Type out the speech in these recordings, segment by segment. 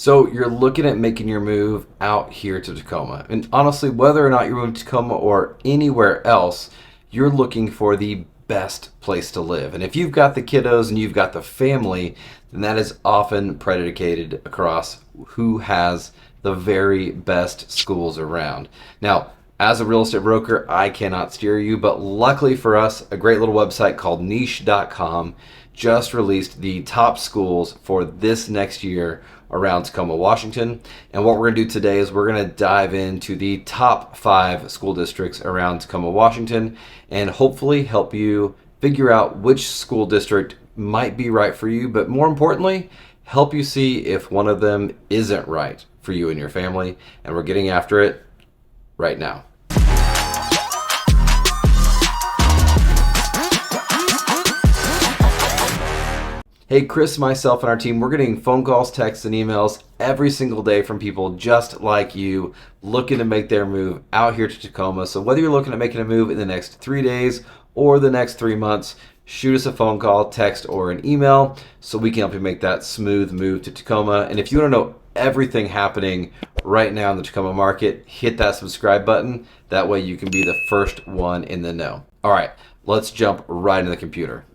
So you're looking at making your move out here to Tacoma. And honestly, whether or not you're moving to Tacoma or anywhere else, you're looking for the best place to live. And if you've got the kiddos and you've got the family, then that is often predicated across who has the very best schools around. Now, as a real estate broker, I cannot steer you, but luckily for us, a great little website called niche.com just released the top schools for this next year around Tacoma, Washington. And what we're going to do today is we're going to dive into the top 5 school districts around Tacoma, Washington, and hopefully help you figure out which school district might be right for you, but more importantly, help you see if one of them isn't right for you and your family. And we're getting after it right now. Hey, Chris, myself, and our team, we're getting phone calls, texts, and emails every single day from people just like you looking to make their move out here to Tacoma. So whether you're looking at making a move in the next 3 days or the next 3 months, shoot us a phone call, text, or an email so we can help you make that smooth move to Tacoma. And if you want to know everything happening right now in the Tacoma market, hit that subscribe button. That way you can be the first one in the know. All right, let's jump right into the computer.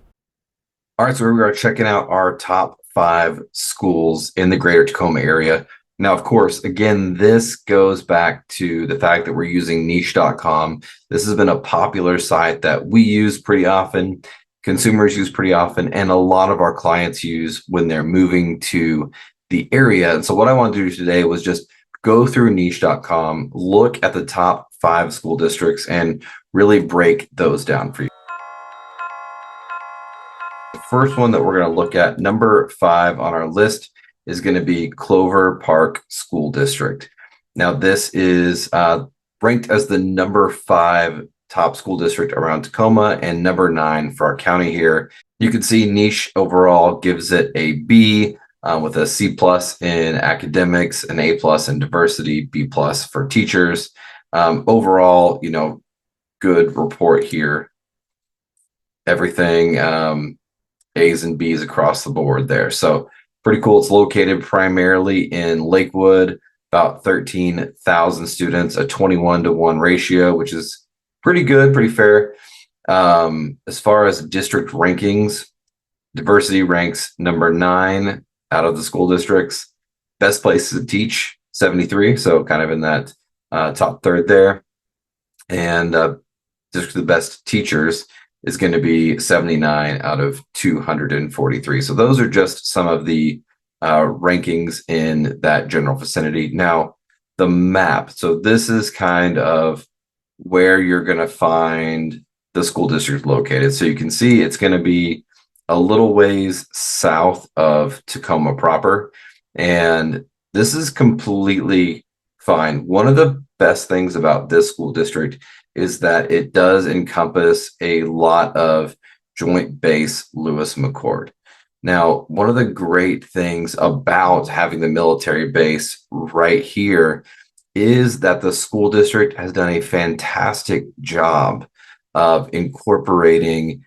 All right, so we are checking out our top 5 schools in the greater Tacoma area. Now, of course, again, this goes back to the fact that we're using niche.com. This has been a popular site that we use pretty often, consumers use pretty often, and a lot of our clients use when they're moving to the area. And so what I want to do today was just go through niche.com, look at the top 5 school districts, and really break those down for you. First one that we're going to look at, number 5 on our list, is going to be Clover Park School District. Now, this is ranked as the number 5 top school district around Tacoma and number 9 for our county here. You can see Niche overall gives it a B with a C+ in academics, an A+ in diversity, B+ for teachers. Overall, good report here. Everything A's and B's across the board there. So pretty cool. It's located primarily in Lakewood, about 13,000 students, a 21-to-1 ratio, which is pretty good, pretty fair. As far as district rankings, diversity ranks number 9 out of the school districts. Best places to teach, 73, so kind of in that top third there. And just the best teachers is going to be 79 out of 243. So those are just some of the rankings in that general vicinity. Now, the map. So this is kind of where you're going to find the school district located. So you can see it's going to be a little ways south of Tacoma proper. And this is completely fine. One of the best things about this school district is that it does encompass a lot of Joint Base Lewis McChord. Now, one of the great things about having the military base right here is that the school district has done a fantastic job of incorporating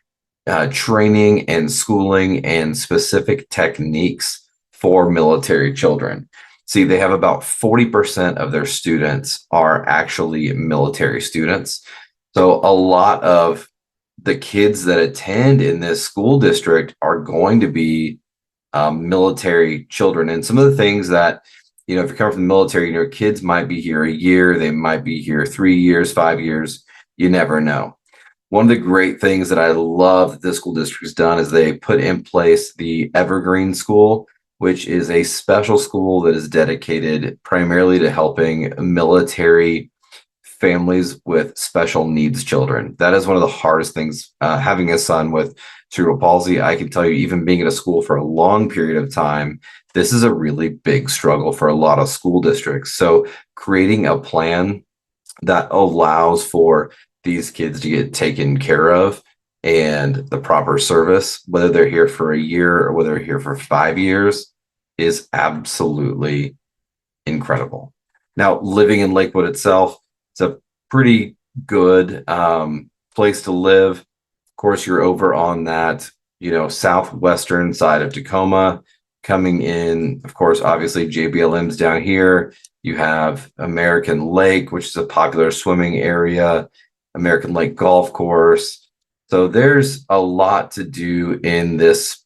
training and schooling and specific techniques for military children. See, they have about 40% of their students are actually military students. So a lot of the kids that attend in this school district are going to be military children. And some of the things that, if you come from the military, your kids might be here a year, they might be here 3 years, 5 years, you never know. One of the great things that I love that this school district has done is they put in place the Evergreen School, which is a special school that is dedicated primarily to helping military families with special needs children. That is one of the hardest things, having a son with cerebral palsy. I can tell you, even being at a school for a long period of time, this is a really big struggle for a lot of school districts. So creating a plan that allows for these kids to get taken care of and the proper service, whether they're here for a year or whether they're here for 5 years, is absolutely incredible. Now, living in Lakewood itself, it's a pretty good place to live. Of course, you're over on that, southwestern side of Tacoma. Coming in, of course, obviously JBLM's down here. You have American Lake, which is a popular swimming area, American Lake Golf Course. So there's a lot to do in this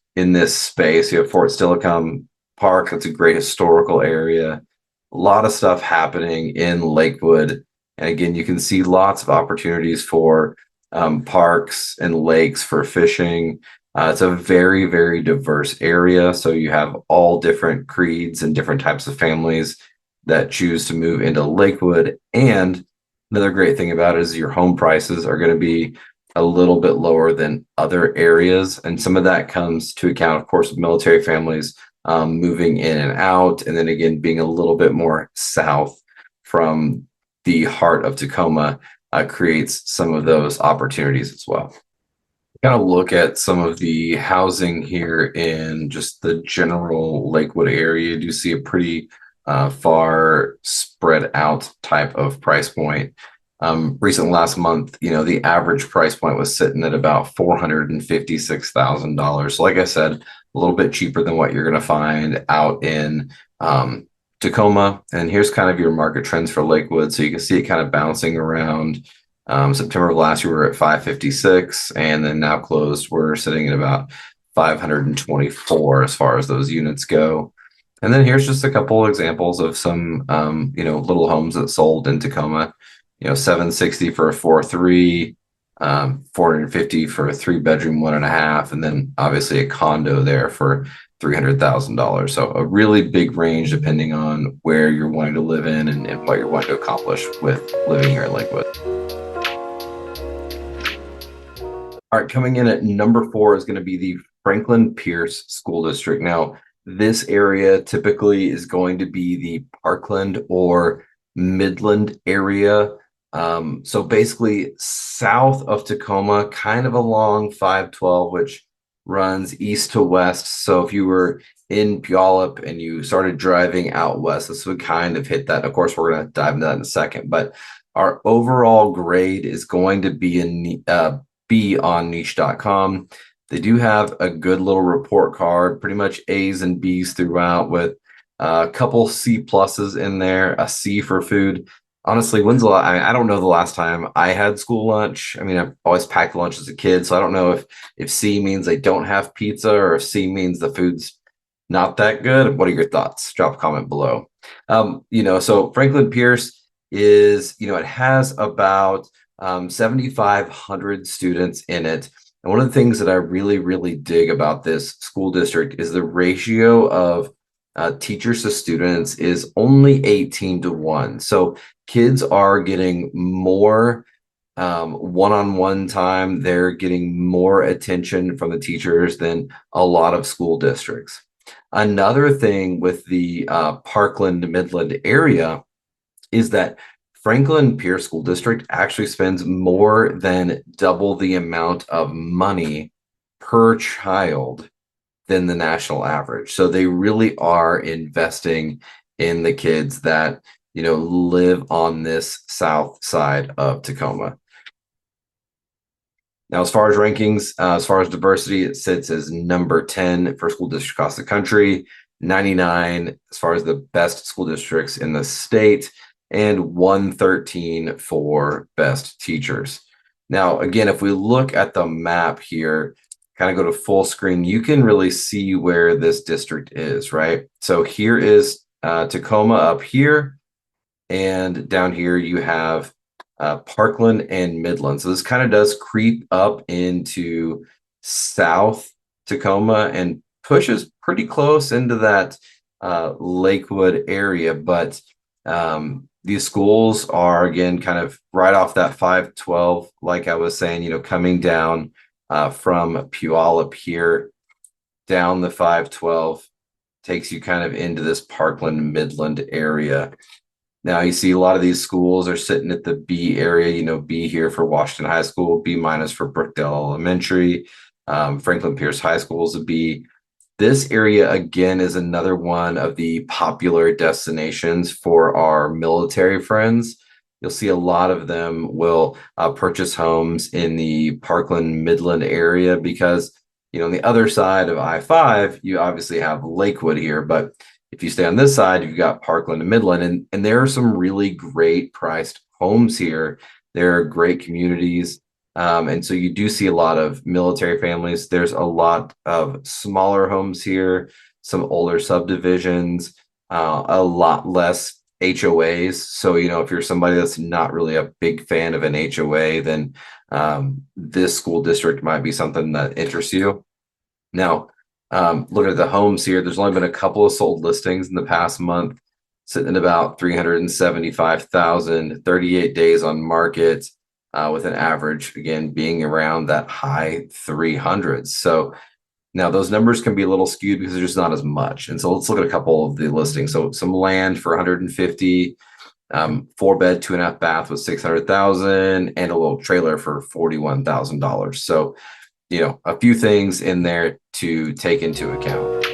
space. You have Fort Steilacoom Park, that's a great historical area. A lot of stuff happening in Lakewood. And again, you can see lots of opportunities for parks and lakes for fishing. It's a very, very diverse area. So you have all different creeds and different types of families that choose to move into Lakewood. And another great thing about it is your home prices are going to be a little bit lower than other areas. And some of that comes to account, of course, of military families moving in and out. And then again, being a little bit more south from the heart of Tacoma creates some of those opportunities as well. Kind of look at some of the housing here in just the general Lakewood area. You do see a pretty far spread out type of price point. Recently, last month, the average price point was sitting at about $456,000. So like I said, a little bit cheaper than what you're going to find out in Tacoma. And here's kind of your market trends for Lakewood. So you can see it kind of bouncing around. September of last year, we were at 556, and then now closed, we're sitting at about 524 as far as those units go. And then here's just a couple examples of some, little homes that sold in Tacoma. 760 for a 4-3, 450 for a 3-bedroom, 1.5, and then obviously a condo there for $300,000. So a really big range depending on where you're wanting to live in and what you're wanting to accomplish with living here in Lakewood. All right, coming in at number 4 is going to be the Franklin Pierce School District. Now, this area typically is going to be the Parkland or Midland area. So basically south of Tacoma, kind of along 512, which runs east to west. So if you were in Puyallup and you started driving out west, this would kind of hit that. Of course, we're going to dive into that in a second, but our overall grade is going to be on niche.com. They do have a good little report card, pretty much A's and B's throughout, with a couple C pluses in there, a C for food. Honestly, I don't know the last time I had school lunch. I mean, I've always packed lunch as a kid, so I don't know if C means they don't have pizza or if C means the food's not that good. What are your thoughts? Drop a comment below. So Franklin Pierce is, it has about 7,500 students in it. And one of the things that I really, really dig about this school district is the ratio of teachers to students is only 18-1. So kids are getting more one-on-one time. They're getting more attention from the teachers than a lot of school districts. Another thing with the Parkland Midland area is that Franklin Pierce School District actually spends more than double the amount of money per child than the national average. So they really are investing in the kids that, live on this south side of Tacoma. Now, as far as rankings, as far as diversity, it sits as number 10 for school districts across the country, 99 as far as the best school districts in the state, and 113 for best teachers. Now, again, if we look at the map here, kind of go to full screen, you can really see where this district is, right? So here is Tacoma up here, and down here you have Parkland and Midland. So this kind of does creep up into South Tacoma and pushes pretty close into that Lakewood area, but these schools are, again, kind of right off that 512, like I was saying, coming down from Puyallup here, down the 512, takes you kind of into this Parkland Midland area. Now you see a lot of these schools are sitting at the B area, B here for Washington High School, B minus for Brookdale Elementary, Franklin Pierce High School is a B. This area, again, is another one of the popular destinations for our military friends. You'll see a lot of them will purchase homes in the Parkland Midland area because, On the other side of I-5, you obviously have Lakewood here, but if you stay on this side, you've got Parkland and Midland, and there are some really great priced homes here. There are great communities. And so you do see a lot of military families. There's a lot of smaller homes here, some older subdivisions, a lot less HOAs. So, if you're somebody that's not really a big fan of an HOA, then this school district might be something that interests you. Now, looking at the homes here, there's only been a couple of sold listings in the past month, sitting at about 375,000, 38 days on market, with an average, again, being around that high 300s. So now those numbers can be a little skewed because there's just not as much. And so let's look at a couple of the listings. So some land for 150, 4-bed, 2.5 bath with 600,000, and a little trailer for $41,000. So, a few things in there to take into account.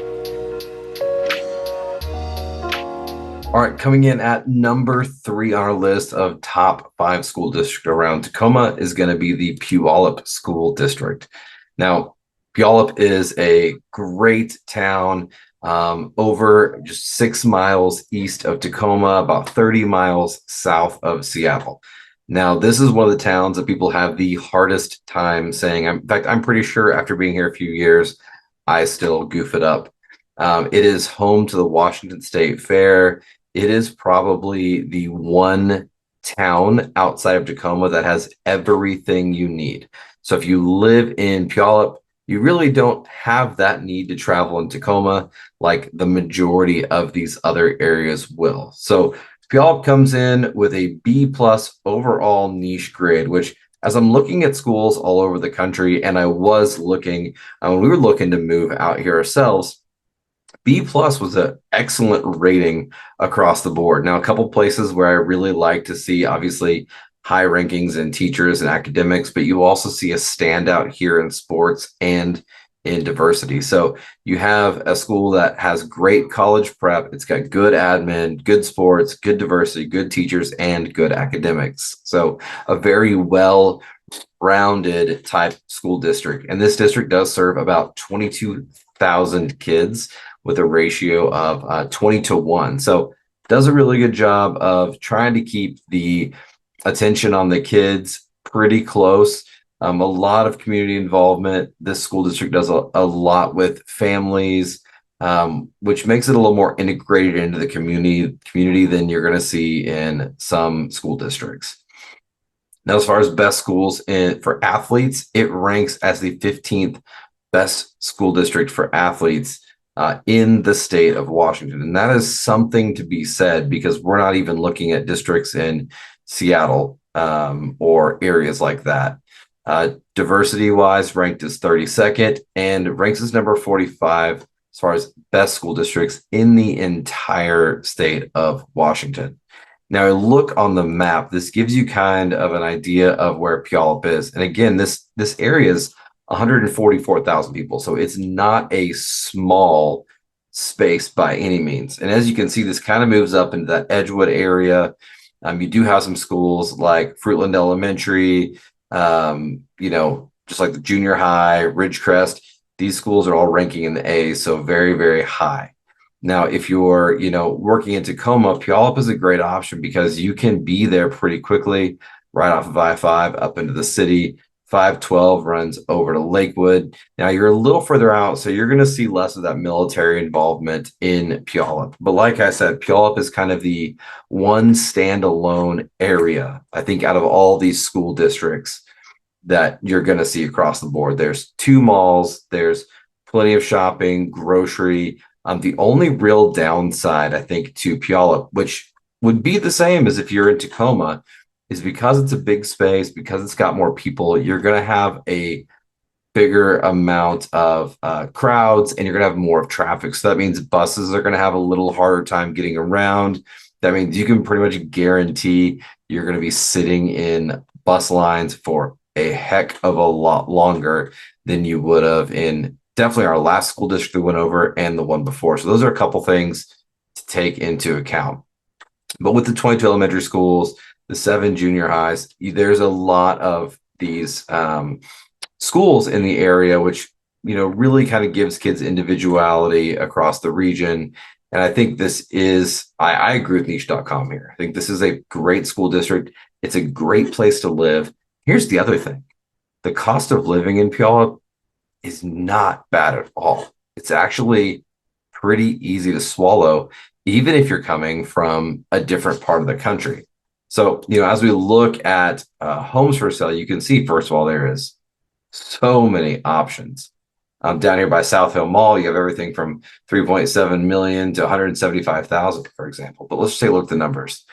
All right, coming in at number 3 on our list of top 5 school districts around Tacoma is going to be the Puyallup School District. Now, Puyallup is a great town, over just 6 miles east of Tacoma, about 30 miles south of Seattle. Now, this is one of the towns that people have the hardest time saying. In fact, I'm pretty sure after being here a few years, I still goof it up. It is home to the Washington State Fair. It is probably the one town outside of Tacoma that has everything you need. So if you live in Puyallup, you really don't have that need to travel in Tacoma like the majority of these other areas will. So Puyallup comes in with a B+ overall niche grade, which, as I'm looking at schools all over the country, and I was looking when we were looking to move out here ourselves, B+ was an excellent rating across the board. Now, a couple places where I really like to see, obviously, high rankings in teachers and academics, but you also see a standout here in sports and in diversity. So you have a school that has great college prep. It's got good admin, good sports, good diversity, good teachers, and good academics. So a very well-rounded type school district. And this district does serve about 22,000 kids with a ratio of 20-1. So does a really good job of trying to keep the attention on the kids pretty close. A lot of community involvement. This school district does a lot with families, which makes it a little more integrated into the community than you're going to see in some school districts. Now, as far as best schools for athletes, it ranks as the 15th best school district for athletes in the state of Washington. And that is something to be said, because we're not even looking at districts in Seattle or areas like that. Diversity wise, ranked as 32nd and ranks as number 45 as far as best school districts in the entire state of Washington. Now, look on the map. This gives you kind of an idea of where Puyallup is. And again, this area is 144,000 people. So it's not a small space by any means. And as you can see, this kind of moves up into that Edgewood area. You do have some schools like Fruitland Elementary, just like the junior high, Ridgecrest. These schools are all ranking in the A, so very, very high. Now, if you're, working in Tacoma, Puyallup is a great option because you can be there pretty quickly, right off of I-5 up into the city. 512 runs over to Lakewood. Now you're a little further out, so you're going to see less of that military involvement in Puyallup. But like I said, Puyallup is kind of the one standalone area, I think, out of all these school districts that you're going to see across the board. There's 2 malls, there's plenty of shopping, grocery. The only real downside, I think, to Puyallup, which would be the same as if you're in Tacoma, is because it's a big space, because it's got more people, you're going to have a bigger amount of crowds, and you're going to have more of traffic. So that means buses are going to have a little harder time getting around. That means you can pretty much guarantee you're going to be sitting in bus lines for a heck of a lot longer than you would have in definitely our last school district we went over and the one before. So those are a couple things to take into account. But with the 22 elementary schools, the 7 junior highs, there's a lot of these schools in the area, which really kind of gives kids individuality across the region. And I think this is, I agree with niche.com here. I think this is a great school district. It's a great place to live. Here's the other thing. The cost of living in Puyallup is not bad at all. It's actually pretty easy to swallow, even if you're coming from a different part of the country. So, as we look at homes for sale, you can see, first of all, there is so many options. Down here by South Hill Mall, you have everything from 3.7 million to 175,000, for example. But let's just take a look at the numbers.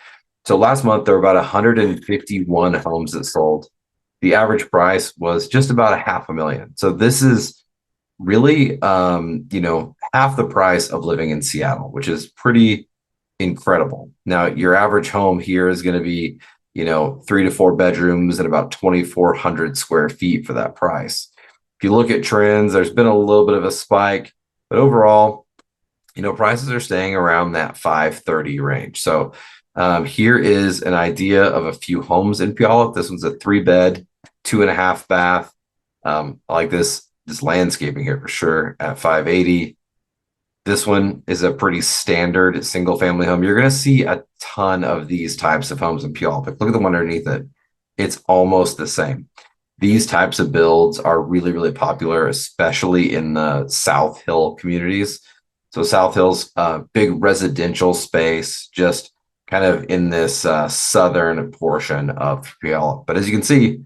So last month, there were about 151 homes that sold. The average price was just about a half a million. So this is really, half the price of living in Seattle, which is pretty incredible. Now, your average home here is going to be, 3 to 4 bedrooms and about 2,400 square feet for that price. If you look at trends, there's been a little bit of a spike, but overall, prices are staying around that 530 range. So here is an idea of a few homes in Puyallup. This one's a 3-bed, 2.5 bath. I like this landscaping here for sure at 580. This one is a pretty standard single family home. You're going to see a ton of these types of homes in Puyallup. Look at the one underneath it. It's almost the same. These types of builds are really, really popular, especially in the South Hill communities. So South Hill's a big residential space, just kind of in this southern portion of Puyallup. But as you can see,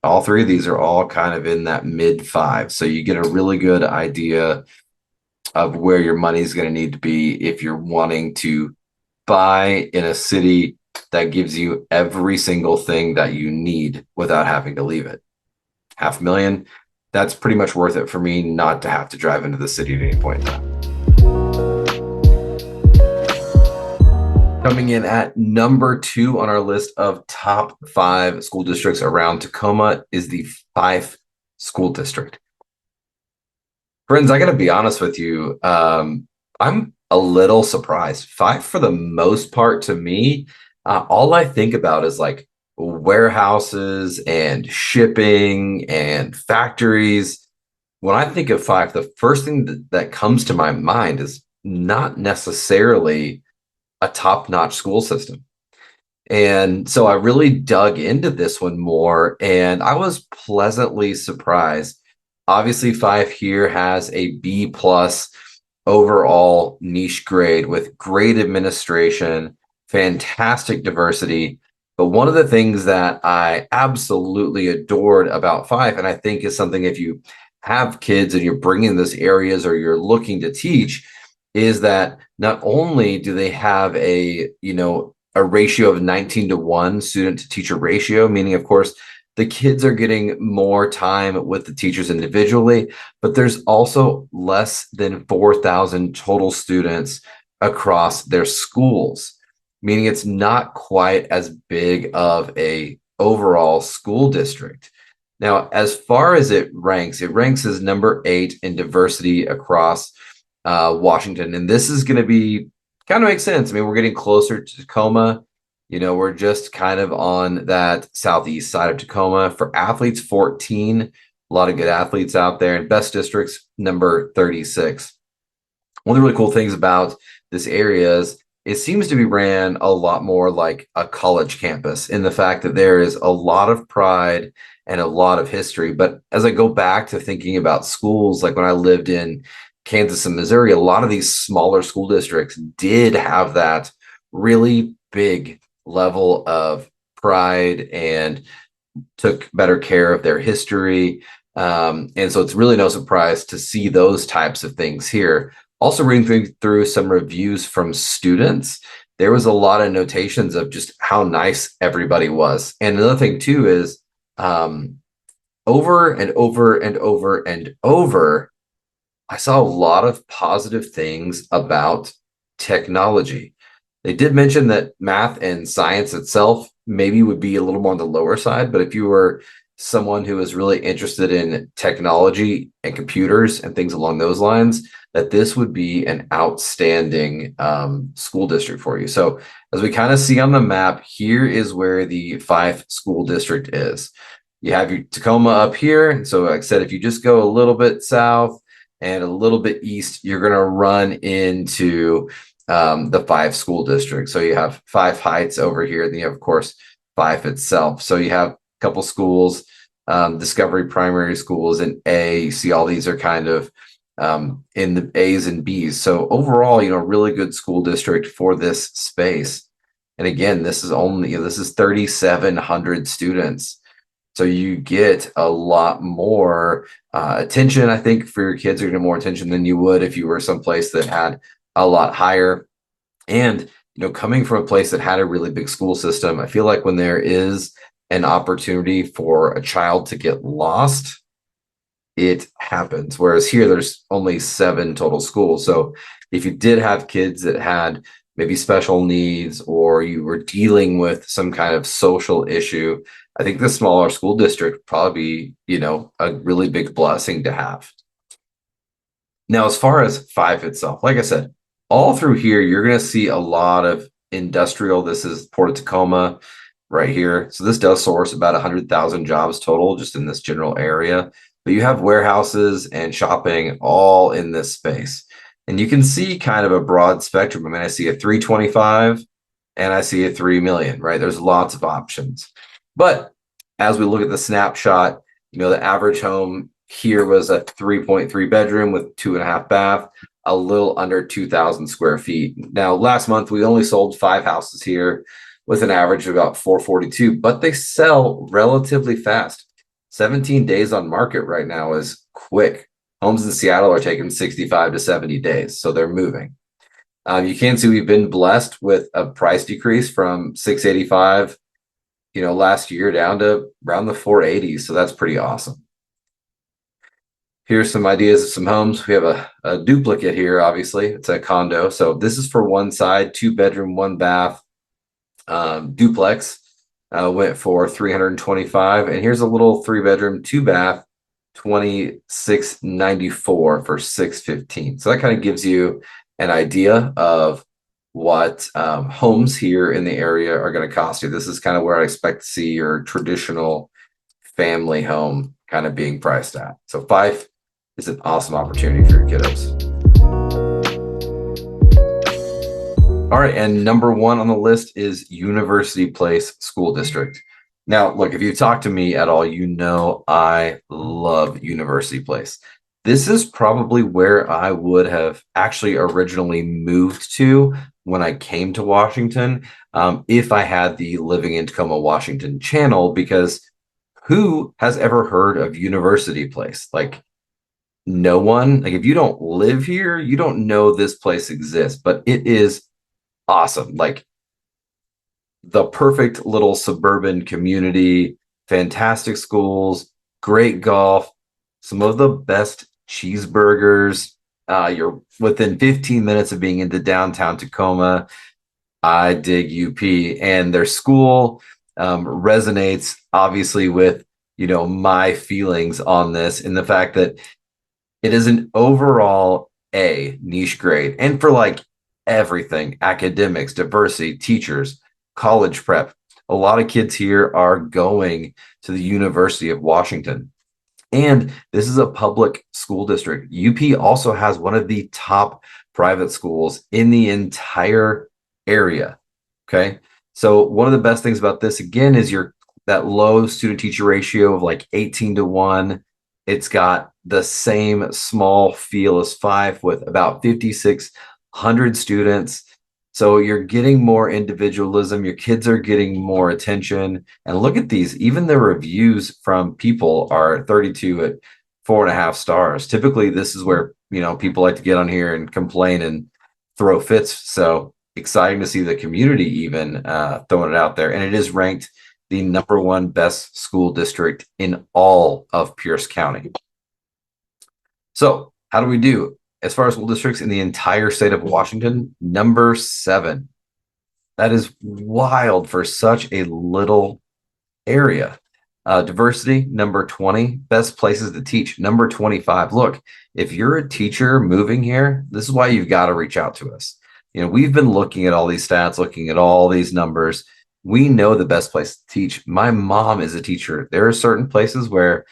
all three of these are all kind of in that mid-5. So you get a really good idea of where your money is going to need to be if you're wanting to buy in a city that gives you every single thing that you need without having to leave it. $500,000, that's pretty much worth it for me not to have to drive into the city at any point in time. Coming in at number 2 on our list of top 5 school districts around Tacoma is the Fife School District. Friends, I got to be honest with you. I'm a little surprised. Fife, for the most part, to me, all I think about is like warehouses and shipping and factories. When I think of Fife, the first thing that comes to my mind is not necessarily a top-notch school system. And so I really dug into this one more, and I was pleasantly surprised. Obviously, Fife here has a B+ overall niche grade with great administration, fantastic diversity. But one of the things that I absolutely adored about Fife, and I think is something if you have kids and you're bringing this areas or you're looking to teach, is that not only do they have a ratio of 19-to-1 student to teacher ratio, meaning, of course, the kids are getting more time with the teachers individually, but there's also less than 4,000 total students across their schools, meaning it's not quite as big of a overall school district. Now, as far as it ranks as number 8 in diversity across Washington. And this is going to be kind of makes sense. I mean, we're getting closer to Tacoma. We're just kind of on that southeast side of Tacoma. For athletes, 14, a lot of good athletes out there. And best districts, number 36. One of the really cool things about this area is it seems to be ran a lot more like a college campus in the fact that there is a lot of pride and a lot of history. But as I go back to thinking about schools, like when I lived in Kansas and Missouri, a lot of these smaller school districts did have that really big level of pride and took better care of their history. And so it's really no surprise to see those types of things here. Also reading through some reviews from students, there was a lot of notations of just how nice everybody was. And another thing too is over and over and over and over, I saw a lot of positive things about technology. They did mention that math and science itself maybe would be a little more on the lower side, but if you were someone who is really interested in technology and computers and things along those lines, that this would be an outstanding school district for you. So as we kind of see on the map, here is where the Fife School District is. You have your Tacoma up here. And so like I said, if you just go a little bit south and a little bit east, you're going to run into the Five school districts. So you have Five Heights over here, and you have, of course, Five itself. So you have a couple schools, Discovery Primary Schools in A. You see all these are kind of in the A's and B's. So overall, really good school district for this space. And again, this is only, this is 3,700 students. So you get a lot more attention. I think for your kids, you're getting more attention than you would if you were someplace that had a lot higher. And, coming from a place that had a really big school system, I feel like when there is an opportunity for a child to get lost, it happens. Whereas here, there's only 7 total schools. So if you did have kids that had maybe special needs, or you were dealing with some kind of social issue, I think the smaller school district would probably be, a really big blessing to have. Now, as far as Five itself, like I said, all through here, you're going to see a lot of industrial. This is Port of Tacoma right here. So this does source about 100,000 jobs total just in this general area. But you have warehouses and shopping all in this space. And you can see kind of a broad spectrum. I mean, I see a 325 and I see a 3 million, right? There's lots of options. But as we look at the snapshot, the average home here was a 3.3 bedroom with 2.5 bath, a little under 2,000 square feet. Now, last month, we only sold 5 houses here with an average of about 442, but they sell relatively fast. 17 days on market right now is quick. Homes in Seattle are taking 65 to 70 days, so they're moving. You can see we've been blessed with a price decrease from 685, last year down to around the 480s. So that's pretty awesome. Here's some ideas of some homes. We have a duplicate here, obviously. It's a condo. So this is for one side, 2 bedroom, 1 bath, duplex. Went for 325. And here's a little 3 bedroom, 2 bath, 2694 for 615. So that kind of gives you an idea of what homes here in the area are going to cost you. This is kind of where I expect to see your traditional family home kind of being priced at. So Five is an awesome opportunity for your kiddos. All right, and number 1 on the list is University Place School District. Now, look, if you've talked to me at all, I love University Place. This is probably where I would have actually originally moved to when I came to Washington, if I had the Living in Tacoma, Washington channel, because who has ever heard of University Place? Like, no one. Like, if you don't live here, you don't know this place exists, but it is awesome. Like, the perfect little suburban community, fantastic schools, great golf, some of the best cheeseburgers. You're within 15 minutes of being into downtown Tacoma. I dig UP, and their school resonates obviously with, my feelings on this, in the fact that it is an overall A niche grade. And for like everything, academics, diversity, teachers, college prep, a lot of kids here are going to the University of Washington. And this is a public school district. UP also has one of the top private schools in the entire area. Okay. So one of the best things about this, again, is that low student teacher ratio of like 18-1. It's got the same small feel as Five with about 5,600 students. So you're getting more individualism. Your kids are getting more attention. And look at these. Even the reviews from people are 32 at 4.5 stars. Typically, this is where, people like to get on here and complain and throw fits. So exciting to see the community even throwing it out there. And it is ranked the number 1 best school district in all of Pierce County. So how do we do? As far as school districts in the entire state of Washington, number 7. That is wild for such a little area. Diversity, number 20. Best places to teach, number 25. Look, if you're a teacher moving here, this is why you've got to reach out to us. We've been looking at all these stats, looking at all these numbers, we know the best place to teach. My mom is a teacher. There are certain places where,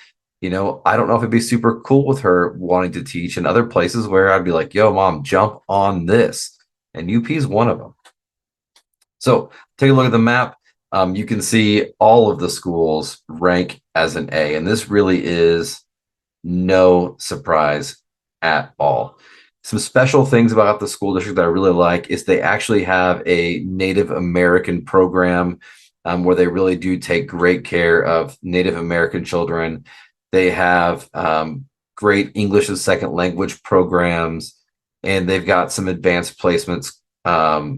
I don't know if it'd be super cool with her wanting to teach, and other places where I'd be like, yo, mom, jump on this. And UP is one of them. So take a look at the map. You can see all of the schools rank as an A, and this really is no surprise at all. Some special things about the school district that I really like is they actually have a Native American program where they really do take great care of Native American children. They have great English as second language programs, and they've got some advanced placements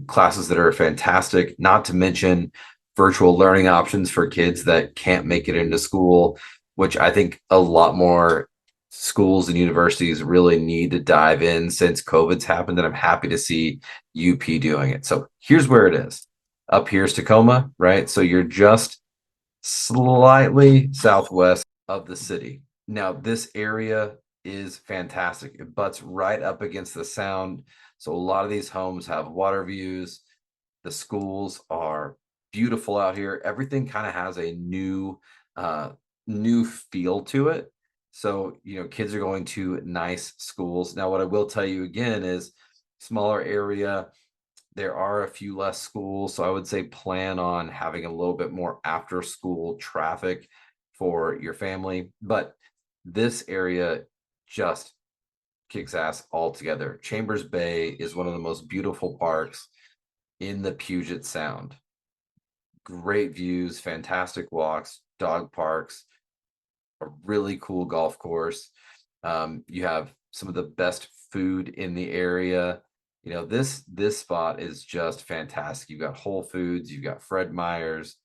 classes that are fantastic, not to mention virtual learning options for kids that can't make it into school, which I think a lot more schools and universities really need to dive in since COVID's happened, and I'm happy to see UP doing it. So here's where it is. Up here's Tacoma, right? So you're just slightly southwest of the city. Now, this area is fantastic. It butts right up against the sound. So a lot of these homes have water views. The schools are beautiful out here. Everything kind of has a new feel to it. So, kids are going to nice schools. Now, what I will tell you again is smaller area, there are a few less schools. So I would say plan on having a little bit more after school traffic for your family. But this area just kicks ass altogether. Chambers Bay is one of the most beautiful parks in the Puget Sound. Great views, fantastic walks, dog parks, a really cool golf course. You have some of the best food in the area. This spot is just fantastic. You've got Whole Foods, you've got Fred Meyer's,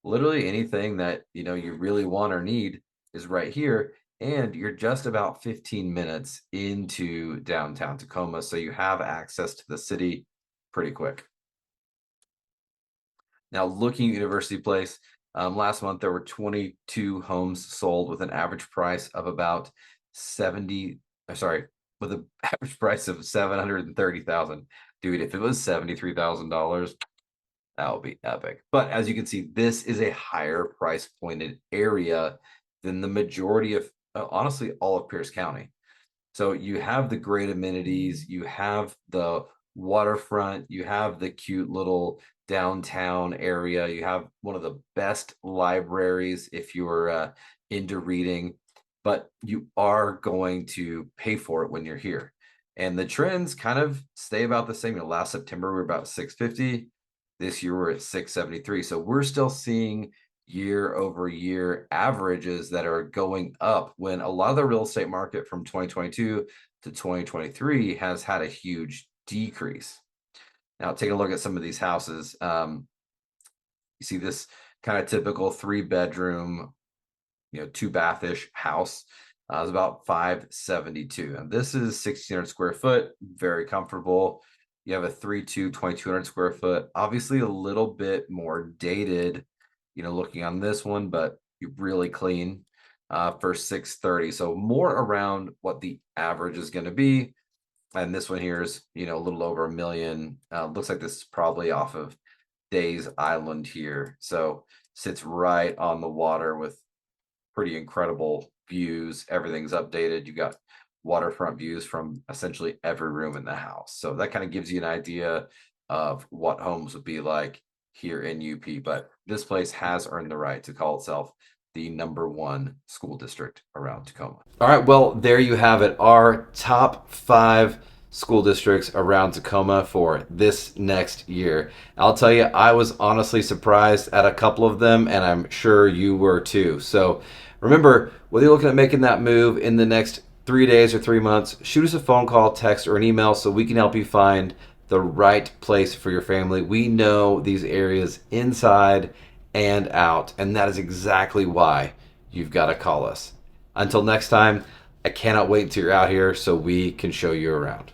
literally anything that you really want or need is right here. And you're just about 15 minutes into downtown Tacoma, so you have access to the city pretty quick. Now, looking at University Place, last month there were 22 homes sold with an average price of about 70, sorry, with an average price of 730,000. Dude, if it was $73,000, that would be epic. But as you can see, this is a higher price pointed area than the majority of, honestly, all of Pierce County. So you have the great amenities, you have the waterfront, you have the cute little downtown area, you have one of the best libraries if you're into reading, but you are going to pay for it when you're here. And the trends kind of stay about the same. Last September we were about 650. This year we're at 673. So we're still seeing year over year averages that are going up when a lot of the real estate market from 2022 to 2023 has had a huge decrease. Now, taking a look at some of these houses, you see this kind of typical 3-bedroom, 2-bath-ish house. It's about 572. And this is 1,600 square foot, very comfortable. You have a 3.2, 2,200 square foot, obviously a little bit more dated, looking on this one, but really clean for 630. So more around what the average is going to be. And this one here is, a little over $1 million. Looks like this is probably off of Days Island here. So sits right on the water with pretty incredible views. Everything's updated. You got waterfront views from essentially every room in the house. So that kind of gives you an idea of what homes would be like here in UP. But this place has earned the right to call itself the #1 school district around Tacoma. All right, well, there you have it. Our top 5 school districts around Tacoma for this next year. I'll tell you, I was honestly surprised at a couple of them, and I'm sure you were too. So remember, whether you're looking at making that move in the next 3 days or 3 months, shoot us a phone call, text, or an email so we can help you find the right place for your family. We know these areas inside and out, and that is exactly why you've got to call us. Until next time, I cannot wait until you're out here so we can show you around.